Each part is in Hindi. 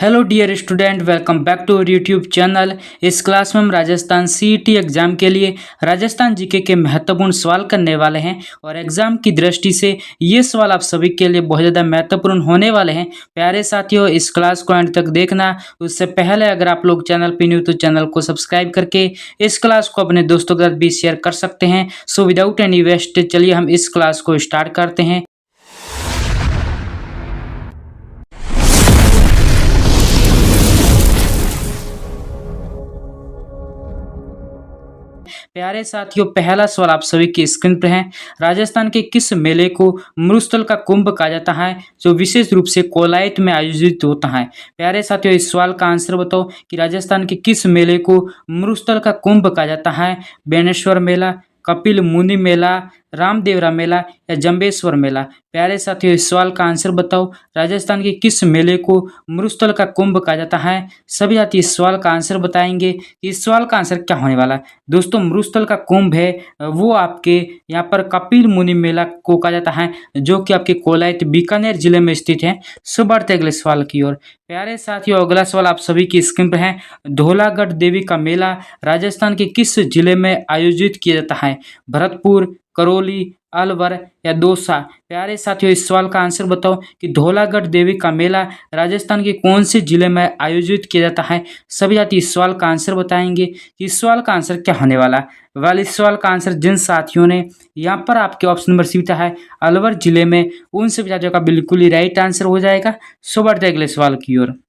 Hello dear student, welcome back to our YouTube channel. इस क्लास में हम राजस्थान सीईटी एग्जाम के लिए राजस्थान जीके के महत्वपूर्ण सवाल करने वाले हैं और एग्जाम की दृष्टि से ये सवाल आप सभी के लिए बहुत ज़्यादा महत्वपूर्ण होने वाले हैं। प्यारे साथियों, इस क्लास को एंड तक देखना। उससे पहले अगर आप लोग चैनल पर न्यू तो चैनल को सब्सक्राइब करके इस क्लास को अपने दोस्तों के साथ भी शेयर कर सकते हैं। सो विदाउट एनी वेस्ट चलिए हम इस क्लास को स्टार्ट करते हैं। प्यारे साथियों, पहला सवाल आप सभी की स्क्रीन पर है। राजस्थान के किस मेले को मरुस्थल का कुंभ कहा जाता है, जो विशेष रूप से कोलायत में आयोजित होता है? प्यारे साथियों, इस सवाल का आंसर बताओ कि राजस्थान के किस मेले को मरुस्थल का कुंभ कहा जाता है? बेनेश्वर मेला, कपिल मुनि मेला, रामदेवरा मेला या जंबेश्वर मेला? प्यारे साथियों, इस सवाल का आंसर बताओ। राजस्थान के किस मेले को मरुस्थल का कुंभ कहा जाता है? सभी साथी इस सवाल का आंसर बताएंगे कि इस सवाल का आंसर क्या होने वाला है। दोस्तों, मरुस्थल का कुंभ है वो आपके यहाँ पर कपिल मुनि मेला को कहा जाता है, जो कि आपके कोलायत बीकानेर जिले में स्थित है। सो बढ़ते अगले सवाल की ओर। प्यारे साथियों, अगला सवाल आप सभी की स्क्रीन पर है। धौलागढ़ देवी का मेला राजस्थान के किस जिले में आयोजित किया जाता है? भरतपुर, करौली, अलवर या दौसा? प्यारे साथियों, इस सवाल का आंसर बताओ कि धौलागढ़ देवी का मेला राजस्थान के कौन से जिले में आयोजित किया जाता है? सभी साथी इस सवाल का आंसर बताएंगे कि इस सवाल का आंसर क्या होने वाला है। इस सवाल का आंसर जिन साथियों ने यहाँ पर आपके ऑप्शन नंबर सी है अलवर जिले में, उन सभी साथियों का बिल्कुल ही राइट आंसर हो जाएगा। सो बढ़ते अगले सवाल की ओर।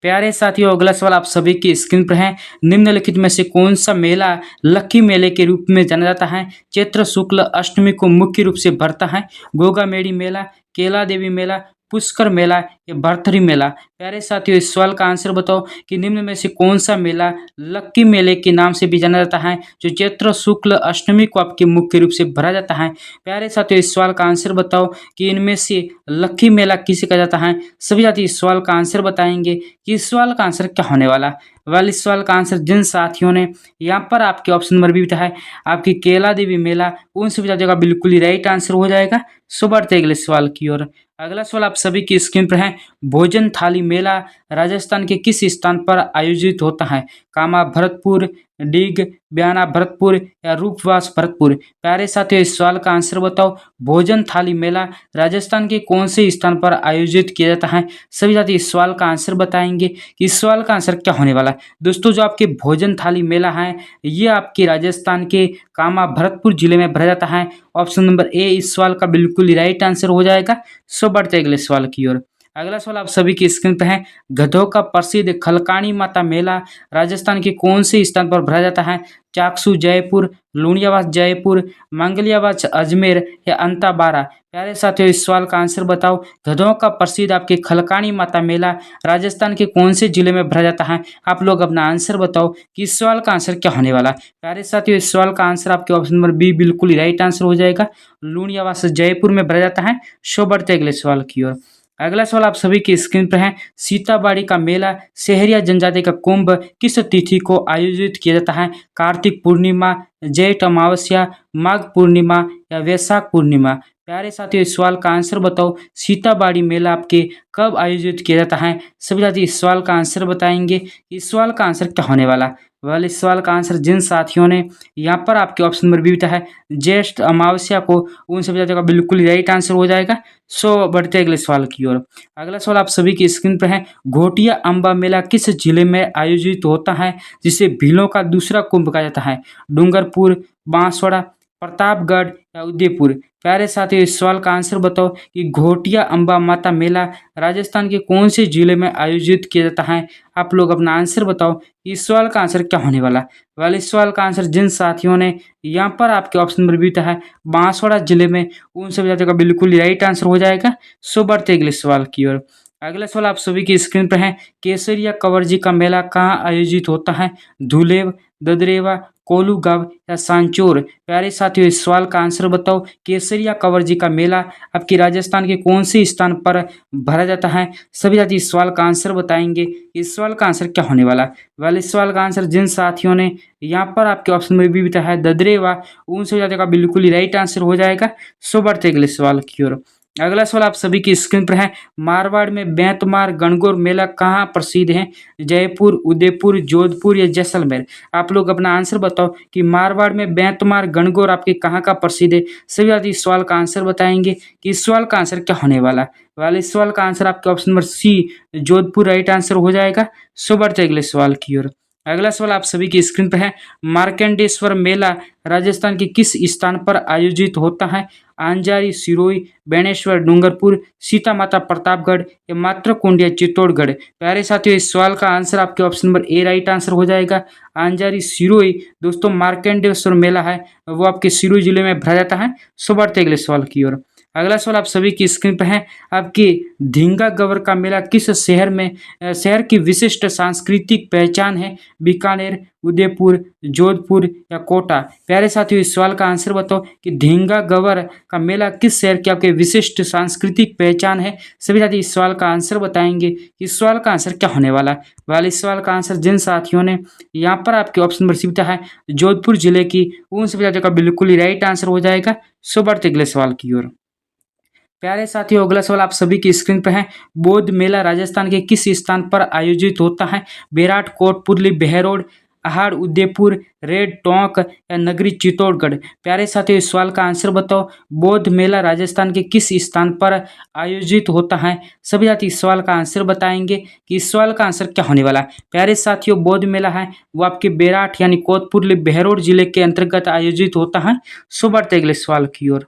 प्यारे साथियों, अगला सवाल आप सभी की स्क्रीन पर है। निम्नलिखित में से कौन सा मेला लक्की मेले के रूप में जाना जाता है? चैत्र शुक्ल अष्टमी को मुख्य रूप से भरता है। गोगा मेड़ी मेला, केला देवी मेला, पुष्कर मेला या भरथरी मेला? प्यारे साथियों, इस सवाल का आंसर बताओ कि निम्न में से कौन सा मेला लक्की मेले के नाम से भी जाना जाता है, जो चैत्र शुक्ल अष्टमी को आपके मुख्य रूप से भरा जाता है? प्यारे साथियों, इस सवाल का आंसर बताओ कि इनमें से लक्की मेला किसे कहा जाता है? सभी साथी इस सवाल का आंसर बताएंगे कि इस सवाल का आंसर क्या होने वाला। इस सवाल का आंसर जिन साथियों ने यहाँ पर आपके ऑप्शन नंबर भी है आपकी केला देवी मेला, उन सभी साथियों का बिल्कुल ही राइट आंसर हो जाएगा। सो बढ़ते अगले सवाल की ओर। अगला सवाल आप सभी की स्क्रीन पर है। भोजन थाली मेला राजस्थान के किस स्थान पर आयोजित होता है? कामा भरतपुर, डीग, बयाना भरतपुर या रूपवास भरतपुर? प्यारे साथियों, इस सवाल का आंसर बताओ। भोजन थाली मेला राजस्थान के कौन से स्थान पर आयोजित किया जाता है? सभी साथी इस सवाल का आंसर बताएंगे कि इस सवाल का आंसर क्या होने वाला है। दोस्तों, जो आपके भोजन थाली मेला है ये आपके राजस्थान के कामा भरतपुर जिले में भरा जाता है। ऑप्शन नंबर ए इस सवाल का बिल्कुल ही राइट आंसर हो जाएगा। सो बढ़ते अगले सवाल की ओर। अगला सवाल आप सभी की स्क्रीन पर है। गधों का प्रसिद्ध खलकानी माता मेला राजस्थान के कौन से स्थान पर भरा जाता है? चाकसू जयपुर, लूणियावास जयपुर, मंगलियावास अजमेर या अंताबारा? प्यारे साथियों, इस सवाल का आंसर बताओ। गधों का प्रसिद्ध आपके खलकानी माता मेला राजस्थान के कौन से जिले में भरा जाता है? आप लोग अपना आंसर बताओ कि इस सवाल का आंसर क्या होने वाला। प्यारे साथियों, इस सवाल का आंसर आपके ऑप्शन नंबर बी बिल्कुल ही राइट आंसर हो जाएगा। लूणियावास जयपुर में भरा जाता है। सो बढ़ते अगले सवाल की ओर। अगला सवाल आप सभी की स्क्रीन पर है। सीताबाड़ी का मेला सहरिया जनजाति का कुंभ किस तिथि को आयोजित किया जाता है? कार्तिक पूर्णिमा, जेठ अमावस्या, माघ पूर्णिमा या वैशाख पूर्णिमा? प्यारे साथियों, इस सवाल का आंसर बताओ। सीताबाड़ी मेला आपके कब आयोजित किया जाता है? सभी साथी इस सवाल का आंसर बताएंगे। इस सवाल का आंसर क्या होने वाला। इस सवाल का आंसर जिन साथियों ने यहाँ पर आपके ऑप्शन नंबर बी है ज्येष्ठ अमावस्या को, उन सभी साथियों का बिल्कुल राइट आंसर हो जाएगा। सो बढ़ते अगले सवाल की ओर। अगला सवाल आप सभी की स्क्रीन पर है। घोटिया अम्बा मेला किस जिले में आयोजित होता है, जिसे भीलों का दूसरा कुंभ कहा जाता है? डूंगरपुर, बांसवाड़ा, प्रतापगढ़ या उदयपुर? प्यारे साथियों, इस सवाल का आंसर बताओ कि घोटिया अम्बा माता मेला राजस्थान के कौन से जिले में आयोजित किया जाता है? आप लोग अपना आंसर बताओ। इस सवाल का आंसर क्या होने वाला। इस सवाल का आंसर जिन साथियों ने यहाँ पर आपके ऑप्शन नंबर बी है बांसवाड़ा जिले में, उन सभी साथियों का बिल्कुल ही राइट आंसर हो जाएगा। सो बढ़ते अगले सवाल की ओर। अगला सवाल आप सभी की स्क्रीन पर है। केसरिया कंवरजी का मेला कहाँ आयोजित होता है? धुलेव, ददरेवा, कोलूगांव या सांचौर? प्यारे साथियों, इस सवाल का आंसर बताओ। केसरिया कंवरजी का मेला आपके राजस्थान के कौन से स्थान पर भरा जाता है? सभी साथी इस सवाल का आंसर बताएंगे। इस सवाल का आंसर क्या होने वाला। इस सवाल का आंसर जिन साथियों ने यहाँ पर आपके ऑप्शन में भी है ददरेवा, उन सभी साथियों का बिल्कुल ही राइट आंसर हो जाएगा। सो बढ़ते अगले सवाल की ओर। अगला सवाल आप सभी की स्क्रीन पर है। मारवाड़ में बेंतमार गणगौर मेला कहाँ प्रसिद्ध है? जयपुर, उदयपुर, जोधपुर या जैसलमेर? आप लोग अपना आंसर बताओ कि मारवाड़ में बेंतमार गणगौर आपके कहाँ का प्रसिद्ध है। सभी आप इस सवाल का आंसर बताएंगे कि इस सवाल का आंसर क्या होने वाला है। वाले इस सवाल का आंसर आपके option number C Jodhpur right answer हो जाएगा। सो बढ़ते अगले सवाल की ओर। अगला सवाल आप सभी की स्क्रीन पर है। मार्कंडेश्वर मेला राजस्थान के किस स्थान पर आयोजित होता है? आंजारी, सिरोही, बेणेश्वर, डूंगरपुर, सीता माता प्रतापगढ़ या मातृकुंड या चित्तौड़गढ़? प्यारे साथियों इस सवाल का आंसर आपके option number A right answer हो जाएगा। आंजारी, सिरोही दोस्तों मार्कंडेश्वर मेला है वो आपके सिरोही जिले में भरा जाता है। सो बढ़ते अगले सवाल की ओर। अगला सवाल आप सभी की स्क्रीन पर है। आपकी धींगा गवर का मेला किस शहर की विशिष्ट सांस्कृतिक पहचान है? बीकानेर, उदयपुर, जोधपुर या कोटा? प्यारे साथियों इस सवाल का आंसर बताओ कि धींगा गवर का मेला किस शहर की आपके विशिष्ट सांस्कृतिक पहचान है। सभी साथी इस सवाल का आंसर बताएंगे। इस सवाल का आंसर क्या होने वाला है। वाले इस सवाल का आंसर जिन साथियों ने यहाँ पर आपके ऑप्शन नंबर सी है जोधपुर जिले की, उन सभी साथियों का बिल्कुल ही राइट आंसर हो जाएगा। सो बढ़ते अगले सवाल की ओर। प्यारे साथियों अगला सवाल आप सभी की स्क्रीन पर है। बौद्ध मेला राजस्थान के किस स्थान पर आयोजित होता है? विराट, कोटपुरली, बहरोड, अहाड़, उदयपुर, रेड टोंक या नगरी चित्तौड़गढ़? प्यारे साथियों इस सवाल का आंसर बताओ। बौद्ध मेला राजस्थान के किस स्थान पर आयोजित होता है? सभी साथी इस सवाल का आंसर बताएंगे कि इस सवाल का आंसर क्या होने वाला है। प्यारे साथियों बौद्ध मेला है वो आपके बेराट यानी कोतपुरली बहरोड जिले के अंतर्गत आयोजित होता है। सो बढ़ते अगले सवाल की ओर।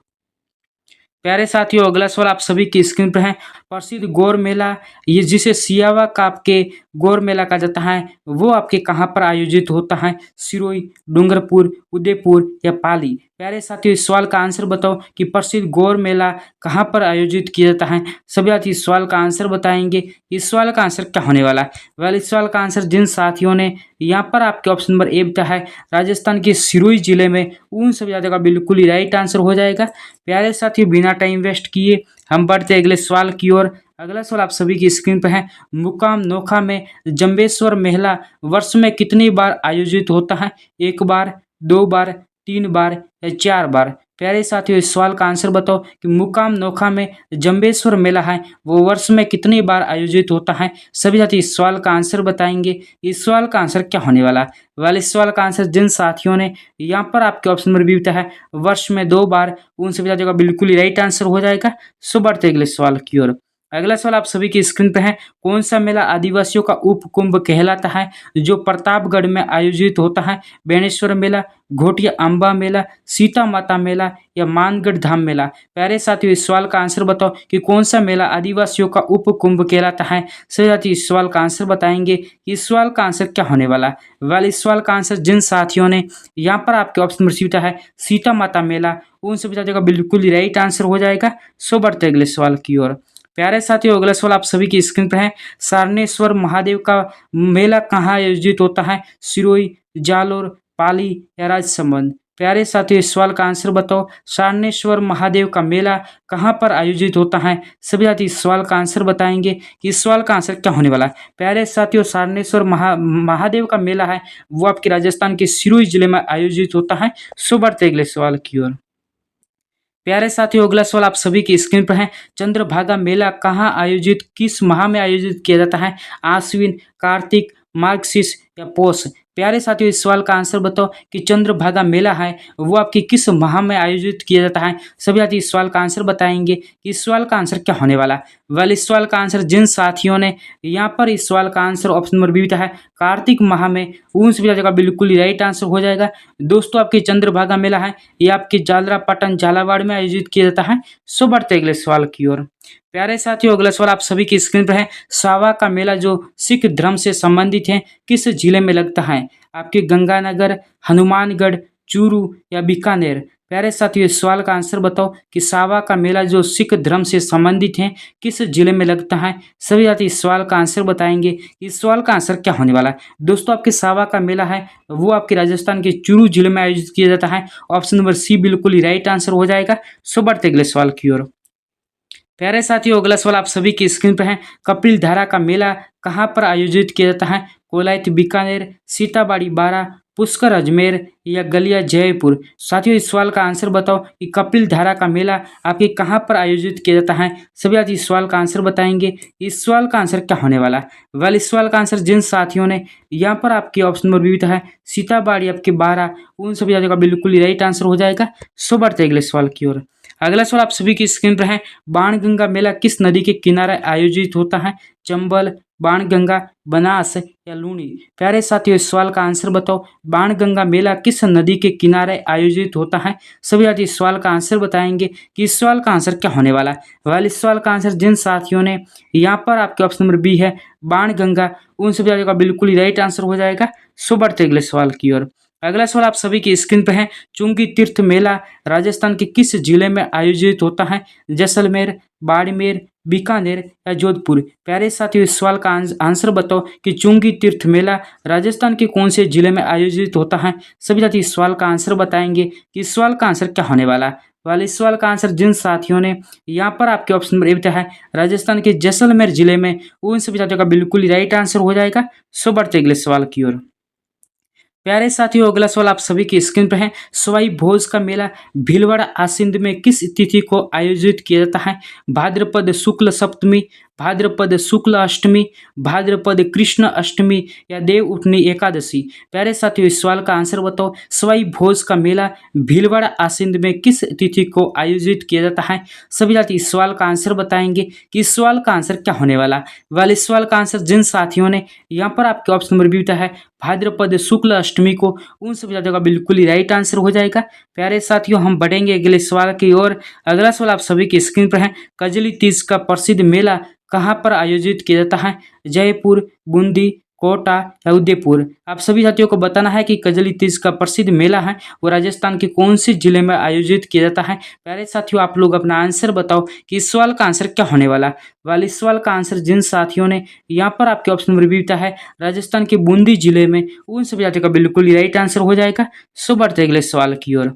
प्यारे साथियों अगला सवाल आप सभी की स्क्रीन पर है। प्रसिद्ध गौर मेला ये जिसे सियावा का आपके गौर मेला कहा जाता है वो आपके कहाँ पर आयोजित होता है? सिरोही, डूंगरपुर, उदयपुर या पाली? प्यारे साथियों इस सवाल का आंसर बताओ कि प्रसिद्ध गौर मेला कहाँ पर आयोजित किया जाता है। सभी साथी इस सवाल का आंसर बताएंगे। इस सवाल का आंसर क्या होने वाला है। वेल इस सवाल का आंसर जिन साथियों ने यहाँ पर आपके ऑप्शन नंबर ए बताया है राजस्थान के सिरोही जिले में, उन सभी साथियों का बिल्कुल ही राइट आंसर हो जाएगा। प्यारे साथियों बिना टाइम वेस्ट किए हम बढ़ते अगले सवाल की ओर। अगला सवाल आप सभी की स्क्रीन पर है। मुकाम नोखा में जंबेश्वर मेला वर्ष में कितनी बार आयोजित होता है? एक बार, दो बार, तीन बार या चार बार? प्यारे साथियों इस सवाल का आंसर बताओ कि मुकाम नोखा में जंबेश्वर मेला है वो वर्ष में कितनी बार आयोजित होता है। सभी साथी इस सवाल का आंसर बताएंगे। इस सवाल का आंसर क्या होने वाला है। वाले इस सवाल का आंसर जिन साथियों ने यहाँ पर आपके ऑप्शन नंबर बी बताया है वर्ष में दो बार, उन सभी साथियों का बिल्कुल ही राइट आंसर हो जाएगा। सो बढ़ते अगले सवाल की ओर। अगला सवाल आप सभी की स्क्रीन पर है। कौन सा मेला आदिवासियों का उपकुंभ कहलाता है जो प्रतापगढ़ में आयोजित होता है? बेणेश्वर मेला, घोटिया अम्बा मेला, सीता माता मेला या मानगढ़ धाम मेला? प्यारे साथियों इस सवाल का आंसर बताओ कि कौन सा मेला आदिवासियों का उपकुंभ कहलाता है। सभी साथी इस सवाल का आंसर बताएंगे। इस सवाल का आंसर क्या होने वाला है। वेल इस सवाल का आंसर जिन साथियों ने यहाँ पर आपके ऑप्शन नंबर सी है सीता माता मेला, उन सभी साथियों का बिल्कुल ही राइट आंसर हो जाएगा। सो बढ़ते अगले सवाल की ओर। प्यारे साथियों अगला सवाल आप सभी की स्क्रीन पर है। सारनेश्वर महादेव का मेला कहाँ आयोजित होता है? सिरोही, जालोर, पाली या राजसमंद? प्यारे साथियों इस सवाल का आंसर बताओ। सारनेश्वर महादेव का मेला कहाँ पर आयोजित होता है। सभी साथी इस सवाल का आंसर बताएंगे कि इस सवाल का आंसर क्या होने वाला है। प्यारे साथियों सारनेश्वर महादेव का मेला है वो आपके राजस्थान के सिरोही जिले में आयोजित होता है। सो बढ़ते अगले सवाल की ओर। प्यारे साथियों अगला सवाल आप सभी की स्क्रीन पर है। चंद्रभागा मेला कहाँ आयोजित किस माह में आयोजित किया जाता है? आश्विन, कार्तिक, मार्गशीर्ष या पौष? प्यारे साथियों इस सवाल का आंसर बताओ कि चंद्रभागा मेला है वो आपकी किस माह में आयोजित किया जाता है। सभी साथी इस सवाल का आंसर बताएंगे कि इस सवाल का आंसर क्या होने वाला है। वेल इस सवाल का आंसर जिन साथियों ने यहाँ पर इस सवाल का आंसर ऑप्शन नंबर बी है कार्तिक माह में, उन सभी साथियों का बिल्कुल ही राइट आंसर हो जाएगा। दोस्तों आपकी चंद्रभागा मेला है ये आपके जालरापाटन झालावाड़ में आयोजित किया जाता है। सो बढ़ते अगले सवाल की ओर। प्यारे साथियों अगला सवाल आप सभी की स्क्रीन पर है। सावा का मेला जो सिख धर्म से संबंधित है किस जिले में लगता है? आपके गंगानगर, हनुमानगढ़, चूरू या बीकानेर? प्यारे साथियों इस सवाल का आंसर बताओ कि सावा का मेला जो सिख धर्म से संबंधित है किस जिले में लगता है। सभी साथी इस सवाल का आंसर बताएंगे। इस सवाल का आंसर क्या होने वाला है। दोस्तों आपके सावा का मेला है वो आपके राजस्थान के चूरू जिले में आयोजित किया जाता है। ऑप्शन नंबर सी बिल्कुल ही राइट आंसर हो जाएगा। सो बढ़ते अगले सवाल की ओर। प्यारे साथियों अगला सवाल आप सभी की स्क्रीन पर है। कपिल धारा का मेला कहाँ पर आयोजित किया जाता है? कोलायत, बीकानेर, सीताबाड़ी, बारा, पुष्कर अजमेर या गलिया जयपुर। साथियों इस सवाल का आंसर बताओ कि कपिल धारा का मेला आपके कहाँ पर आयोजित किया जाता है। सभी साथी इस सवाल का आंसर बताएंगे। इस सवाल का आंसर क्या होने वाला है। वेल इस सवाल का आंसर जिन साथियों ने यहाँ पर आपके ऑप्शन नंबर बी है सीताबाड़ी आपके 12, उन सभी साथियों का बिल्कुल ही राइट आंसर हो जाएगा। सो बढ़ते अगले सवाल की ओर। अगला सवाल आप सभी की स्क्रीन पर है। बाणगंगा मेला किस नदी के किनारे आयोजित होता है। चंबल, बाणगंगा, बनास या लूनी। प्यारे साथियों इस सवाल का आंसर बताओ। बाणगंगा मेला किस नदी के किनारे आयोजित होता है। सभी साथी इस सवाल का आंसर बताएंगे कि इस सवाल का आंसर क्या होने वाला है। वेल इस सवाल का आंसर जिन साथियों ने यहाँ पर आपके ऑप्शन नंबर बी है बाणगंगा, उन सभी साथियों का बिल्कुल ही राइट आंसर हो जाएगा। सो बढ़ते अगले सवाल की ओर। अगला सवाल आप सभी की स्क्रीन पर है। चुंगी तीर्थ मेला राजस्थान के किस जिले में आयोजित होता है। जैसलमेर, बाड़मेर, बीकानेर या जोधपुर। प्यारे साथियों इस सवाल का आंसर बताओ कि चुंगी तीर्थ मेला राजस्थान के कौन से जिले में आयोजित होता है। सभी साथी इस सवाल का आंसर बताएंगे कि इस सवाल का आंसर क्या होने वाला है। वाले इस सवाल का आंसर जिन साथियों ने यहाँ पर आपके ऑप्शन नंबर ए है राजस्थान के जैसलमेर जिले में, उन सभी साथियों का बिल्कुल ही राइट आंसर हो जाएगा। सो बढ़ते अगले सवाल की ओर। प्यारे साथियों अगला सवाल आप सभी की स्क्रीन पर है। सवाई भोज का मेला भीलवाड़ा आसिंद में किस तिथि को आयोजित किया जाता है। भाद्रपद शुक्ल सप्तमी, भाद्रपद शुक्ल अष्टमी, भाद्रपद कृष्ण अष्टमी या देव उठनी एकादशी। प्यारे साथियों इस सवाल का आंसर बताओ। सवाई भोज का मेला भीलवाड़ा आसिंद में किस तिथि को आयोजित किया जाता है। सभी साथी इस सवाल का आंसर बताएंगे कि इस सवाल का आंसर क्या होने वाला। वाले इस सवाल का आंसर जिन साथियों ने यहाँ पर आपके ऑप्शन नंबर बी है भाद्रपद शुक्ल अष्टमी को, उन सभी साथियों का बिल्कुल ही राइट आंसर हो जाएगा। प्यारे साथियों हम बढ़ेंगे अगले सवाल की ओर। अगला सवाल आप सभी की स्क्रीन पर है। कजली तीज का प्रसिद्ध मेला कहाँ पर आयोजित किया जाता है। जयपुर, बूंदी, कोटा या उदयपुर। आप सभी साथियों को बताना है कि कजली तीज का प्रसिद्ध मेला है वो राजस्थान के कौन से जिले में आयोजित किया जाता है। प्यारे साथियों आप लोग अपना आंसर बताओ कि इस सवाल का आंसर क्या होने वाला। वाले इस सवाल का आंसर जिन साथियों ने यहाँ पर आपके ऑप्शन नंबर बी है राजस्थान के बूंदी जिले में, उन सभी साथियों का बिल्कुल ही राइट आंसर हो जाएगा। सो बढ़ते अगले सवाल की ओर।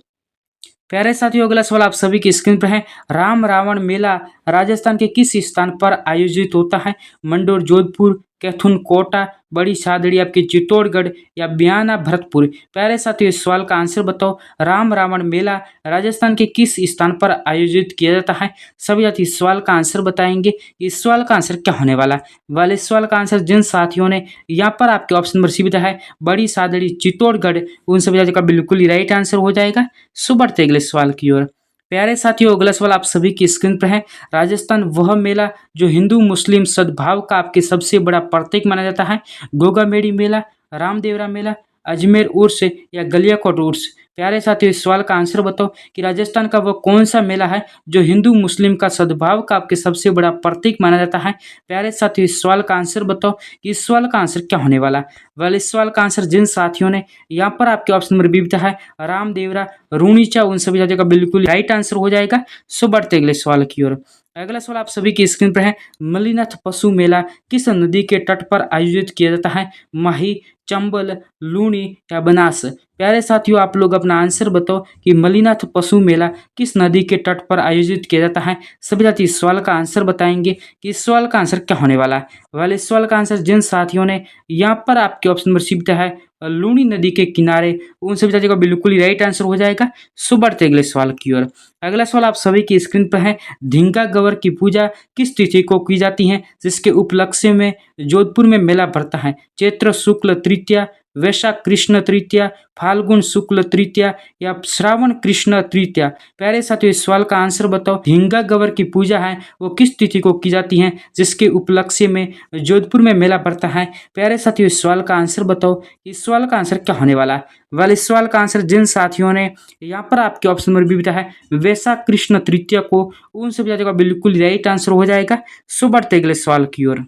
प्यारे साथियों अगला सवाल आप सभी की स्क्रीन पर है। राम रावण मेला राजस्थान के किस स्थान पर आयोजित होता है। मंडोर जोधपुर, कैथुन कोटा, बड़ी सादड़ी आपके चित्तौड़गढ़ या बयाना भरतपुर। प्यारे साथियों इस सवाल का आंसर बताओ। राम रावण मेला राजस्थान के किस स्थान पर आयोजित किया जाता है। सभी साथी इस सवाल का आंसर बताएंगे। इस सवाल का आंसर क्या होने वाला। वाले इस सवाल का आंसर जिन साथियों ने यहाँ पर आपके ऑप्शन नंबर सी है बड़ी सादड़ी चित्तौड़गढ़, उन सभी साथियों का बिल्कुल ही राइट आंसर हो जाएगा। सो बढ़ते अगले सवाल की ओर। प्यारे साथियों अगला सवाल आप सभी की स्क्रीन पर है। राजस्थान वह मेला जो हिंदू मुस्लिम सद्भाव का आपके सबसे बड़ा प्रतीक माना जाता है। गोगामेड़ी मेला, रामदेवरा मेला, अजमेर उर्स या गलियाकोट उर्स। प्यारे साथियों इस सवाल का आंसर बताओ कि राजस्थान का वह कौन सा मेला है जो हिंदू मुस्लिम का सद्भाव का आपके सबसे बड़ा प्रतीक माना जाता है। प्यारे साथियों इस सवाल का आंसर बताओ कि इस सवाल का आंसर क्या होने वाला। वाले इस सवाल का आंसर जिन साथियों ने यहाँ पर आपके ऑप्शन नंबर बी है रामदेवरा, रूणीचा, उन सभी साथियों का बिल्कुल राइट आंसर हो जाएगा। सो बढ़ते अगले सवाल की ओर। अगला सवाल आप सभी की स्क्रीन पर है। मल्लीनाथ पशु मेला किस नदी के तट पर आयोजित किया जाता है। माही, चंबल, लूनी या बनास। प्यारे साथियों आप लोग अपना आंसर बताओ कि मल्लीनाथ पशु मेला किस नदी के तट पर आयोजित किया जाता है। सभी साथी इस सवाल का आंसर बताएंगे कि इस सवाल का आंसर क्या होने वाला है। वाले इस सवाल का आंसर जिन साथियों ने यहाँ पर आपके ऑप्शन नंबर सी है लूनी नदी के किनारे, उन सभी साथियों का बिल्कुल ही राइट आंसर हो जाएगा। सो बढ़ते अगले सवाल की ओर। अगला सवाल आप सभी की स्क्रीन पर है। धींगा गवर की पूजा किस तिथि को की जाती है जिसके उपलक्ष्य में जोधपुर में मेला भरता है। चैत्र शुक्ल तृतीया, वैशाख कृष्ण तृतीया, फाल्गुन शुक्ल तृतीया या श्रावण कृष्ण तृतीया। प्यारे साथियों इस सवाल का आंसर बताओ। धींगा गवर की पूजा है वो किस तिथि को की जाती है जिसके उपलक्ष्य में जोधपुर में मेला भरता है। प्यारे साथियों इस सवाल का आंसर बताओ। इस सवाल का आंसर क्या होने वाला है। वाले इस सवाल का आंसर जिन साथियों ने यहाँ पर आपके ऑप्शन नंबर बी है वैशाख कृष्ण तृतीया को, उन सभी साथियों का बिल्कुल राइट आंसर हो जाएगा। सो बढ़ते अगले सवाल की ओर।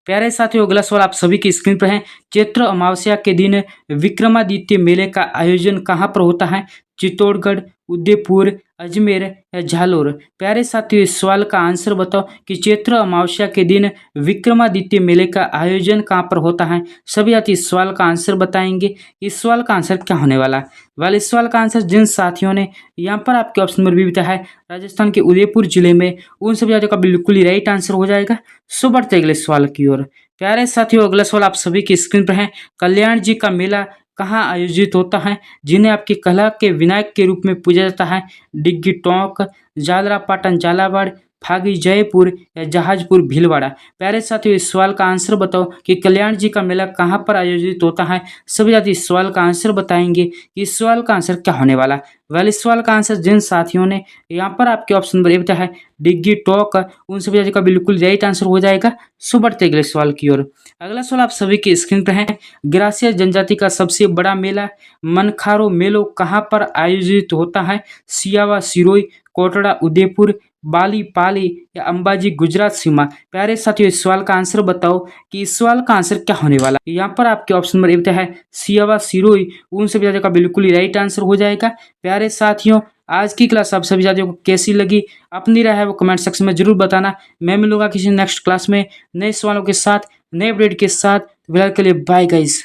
प्यारे साथियों अगला सवाल आप सभी की स्क्रीन पर है। चैत्र अमावस्या के दिन विक्रमादित्य मेले का आयोजन कहाँ पर होता है। चित्तौड़गढ़, उदयपुर, अजमेर या झालोर। प्यारे साथियों इस सवाल का आंसर बताओ कि चैत्र अमावस्या के दिन विक्रमादित्य मेले का आयोजन कहाँ पर होता है। सभी साथी इस सवाल का आंसर बताएंगे। इस सवाल का आंसर क्या होने वाला। वाले इस सवाल का आंसर जिन साथियों ने यहाँ पर आपके ऑप्शन नंबर बी है राजस्थान के उदयपुर जिले में, उन सभी साथियों का बिल्कुल ही राइट आंसर हो जाएगा। सो बढ़ते अगले सवाल की ओर। प्यारे साथियों अगला सवाल आप सभी की स्क्रीन पर है। कल्याण जी का मेला कहाँ आयोजित होता है, जिन्हें आपकी कला के विनायक के रूप में पूजा जाता है? डिग्गी टोंक, जालरापाटन झालावाड़, फागी जयपुर या जहाजपुर भीलवाड़ा। प्यारे साथियों, इस सवाल का आंसर बताओ कि कल्याण जी का मेला कहाँ पर आयोजित होता है? सभी साथी इस सवाल का आंसर बताएंगे कि इस सवाल का आंसर क्या होने वाला। वेल, इस सवाल का आंसर जिन साथियों ने यहाँ पर आपके ऑप्शन नंबर ए बताया है डिग्गी टॉक, उन सभी साथियों का बिल्कुल राइट आंसर हो जाएगा। सो बढ़ते अगले सवाल की ओर। अगला सवाल आप सभी की स्क्रीन पर है। ग्रासिया जनजाति का सबसे बड़ा मेला मनखारो मेलो कहाँ पर आयोजित होता है? सियावा सिरोई, कोटड़ा उदयपुर, बाली पाली या अंबाजी गुजरात सीमा। प्यारे साथियों, इस सवाल का आंसर बताओ कि इस सवाल का आंसर क्या होने वाला। यहाँ पर आपके ऑप्शन नंबर ए बताया है सियावा सिरोई, उन सभी साथियों का बिल्कुल ही राइट आंसर हो जाएगा। प्यारे साथियों, आज की क्लास आप सभी साथियों को कैसी लगी, अपनी राय है वो कमेंट सेक्शन में जरूर बताना। मैं मिलूंगा किसी नेक्स्ट क्लास में नए सवालों के साथ, नए अपडेट के साथ। फिलहाल के लिए बाय गाइस।